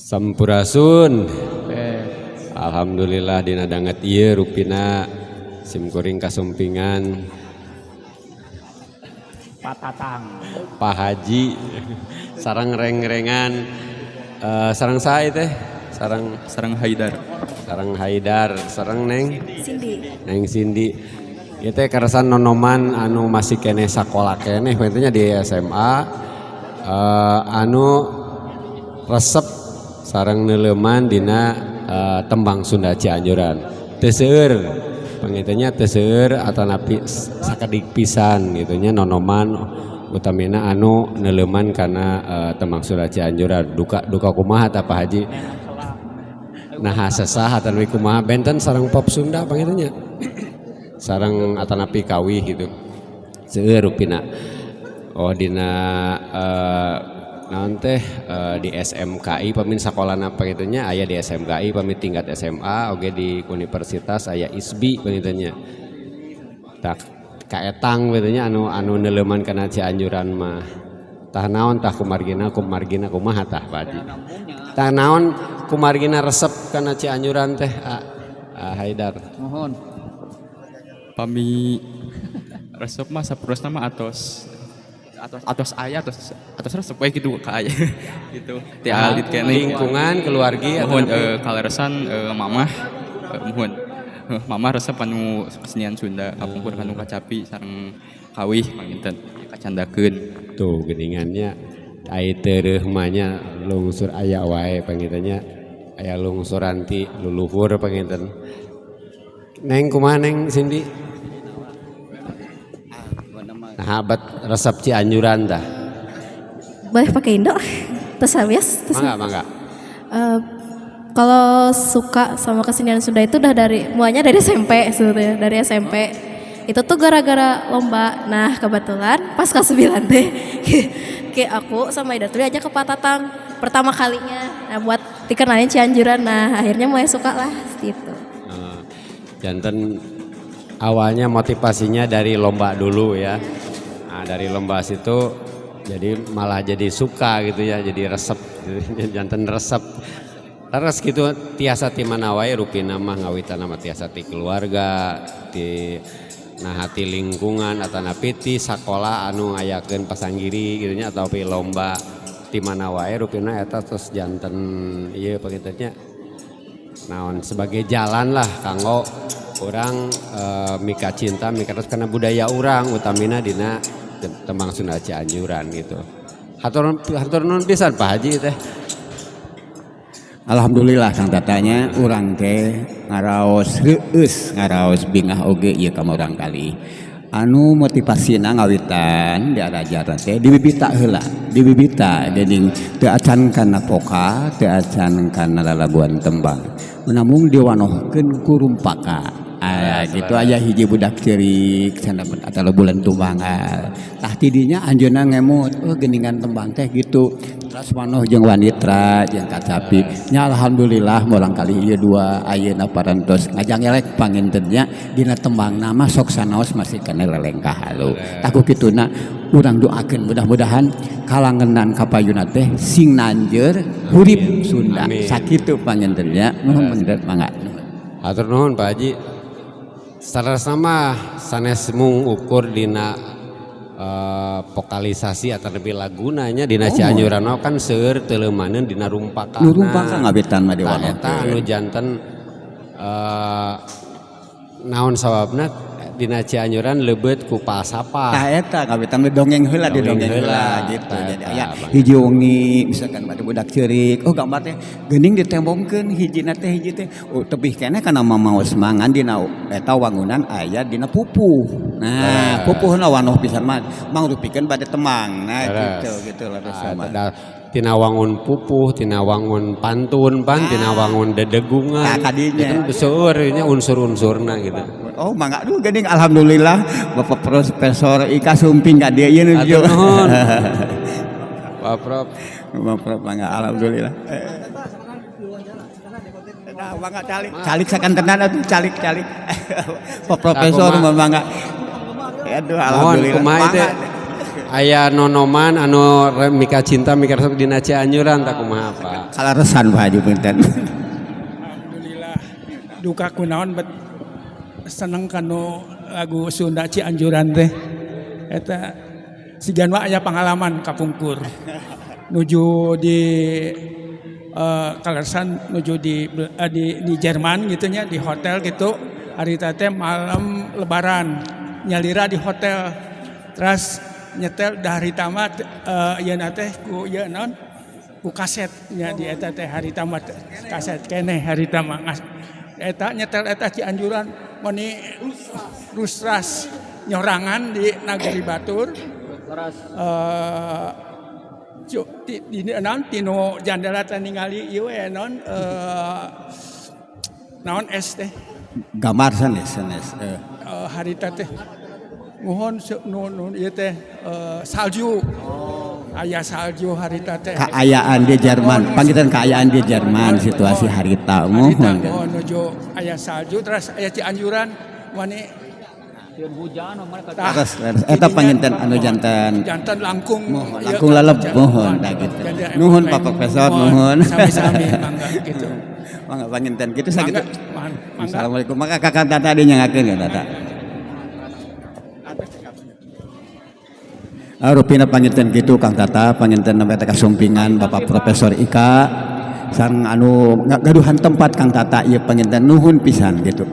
Sampurasun. Alhamdulillah dina danget ieu rupina simkuring kasumpingan Patatang Pak Haji sarang reng-rengan sarang sae teh sarang Haidar sarang Neng Cindy ieu teh karasan nonoman anu masih keneh sakola keneh intinya di SMA anu resep sarang neuleman dina tembang Sunda Cianjuran teu seueur pangitanya teu seueur atanapi sakadik pisan gitunya nonoman utamina anu neuleman kana tembang Sunda Cianjuran duka kumaha tah Pak Haji nah sesah atanapi kumaha benten sareng pop Sunda pangitanya sareng atanapi kawih gitu seueur rupina dina naon teh di SMKI pamin sakolana pangitunya aya di SMKI pamin tingkat SMA oge di universitas aya ISBI pangitunya tak kaetang pangitunya anu neuleman kana Cianjuran mah tah naon tah kumargina kumaha tah Padi tah naon kumargina resep kana Cianjuran teh Haidar mohon pami resep mah saprosna mah atos ayah atos resep we gitu ka aya gitu ti alit keneh lingkungan keluargi mohon kaleresan mamah mohon mamah resep anu kesenian Sunda kapungkur kanu kacapi sareng kawih panginten kacandakeun tuh geningannya ai teu mah nya lungsur aya wae pangintennya aya lungsuran ti luluhur panginten Neng kumaha Neng Cindy sahabat resep Cianjuran dah. Boleh pakai Indo? Terus habis? Mangga. Kalau suka sama kesenian Sunda itu udah mulanya dari SMP sebetulnya, dari SMP. Itu tuh gara-gara lomba. Nah kebetulan pas kelas 9 deh, kayak aku sama Ida tuh aja ke Patatang pertama kalinya. Nah buat dikenalin Cianjuran. Nah akhirnya mulai suka lah gitu. Janten awalnya motivasinya dari lomba dulu ya. Nah, dari lomba situ jadi malah jadi suka gitu ya, jadi resep janten resep terus gitu tiasa ti mana wae rupina mah ngawitan nama tiasa ti keluarga ti hati lingkungan atanapi ti sakola anu ngayakeun pasanggiri gitu nya atau pi lomba ti mana wae rupina eta terus janten ieu pangitnya naon sebagai jalan lah kanggo orang mika cinta mika terus karena budaya orang utamina dina tembang Sunda Cianjuran gitu. Hatur nuhun pisan Pak Haji teh. Alhamdulillah kang tatanya urang teh ngaraos heueus ngaraos bingah oge ieu ka urang kali. Anu motivasina ngawitan diarajaran teh dibibita heula, dibibita jadi teu acan kana poka, teu acan kana lalaguan tembang. Namun diwanohkeun ku rumpaka. Gitu aya hiji budak ceurik cenah atau bulan tumbangan. Tah tidinya anjeunna ngemut, geningan tembang teh gitu. Terus manoh jeung wanita jeung kacapi. Nya alhamdulillah molang kali ieu dua ayeuna parantos ngajang elek pangintennya dina tembang nama sok sanaos masih keneh lelengkah halu. Tah ku kituna urang doakeun mudah-mudahan kalangenan kapayuna teh sing nanjeur hurip Sunda. Sakitu pangintennya. Nuhun bener mangga. Hatur nuhun Pak Haji. Sarasama sanes mung ukur dina vokalisasi atau lebih lagunanya dina Cianjuran kan seueur teu leumaneun dina rumpakana. Rumpaka ngabetan mah diwanohkeun. Eta anu janten naon sababna dina Cianjuran leubeut ku palsapa. Tah eta ngabetan dongeng heula di dongeng heula gitu. Jadi aya hiji wengi misalkan bade budak ceurik, gambar teh geuning ditembongkeun hijina teh hiji teh tebih keneh kana mamaos mangan dina eta wangunan aya dina pupuh. Nah, pupuhna wanoh pisan mah mangrupikeun bade temang. Nah, gitu lah sama. Tina wangun pupuh, tina wangun pantun tina wangun dedegungan. Nah, kadinya itu seueur nya unsur-unsurna gitu. Oh, mangga duh geuning alhamdulillah Bapak Profesor Ika Sumping ka dieu ieu nu. Pak Prof. Mangga alhamdulillah. Nah, mangga calik sakantenan atuh calik. Pak Profesor mangga. Aduh alhamdulillah. Kumaha teh aya nonoman anu mika cinta mika resep dina Cianjuran tak kumaha Pak. Kalaresan Pak Haji punten. Alhamdulillah duka kunaon bet seneng kanu lagu Sunda Cianjuran teh eta sigan wa aya pengalaman kapungkur nuju di Kalaresan nuju di Jerman gitunya di hotel gitu hari teh malam lebaran nyalira di hotel terus nyetel dari tamat ieu teh ku ieu naon ku kaset nya di eta teh hari tamat kaset keneh hari tamat eta nyetel eta Cianjuran meni rusras nyorangan di Nagari Batur di naon tinu jandela teh ningali ieu naon naon es teh Gambar sanes. hari teh mohon nun ieu teh salju aya salju hari teh Kaayaan di Jerman, panggilan kaayaan di Jerman situasi harita mohon. Nuju aya salju terus aya Cianjuran mani Terus eta panginten anu janten langkung langkung laleb mohon da gitu. Nuhun Pak Profesor nuhun. Sami-sami mangga gitu. Mangga panginten kitu sakitu. Mangga. Assalamualaikum. Maka Kakak Tata dinyangakeun ya Tata. Rupina panginten kitu Kang Tata panginten nembe teh kasumpingan Bapak Profesor Ika sang anu gaduhan tempat Kang Tata ieu panginten nuhun pisan gitu.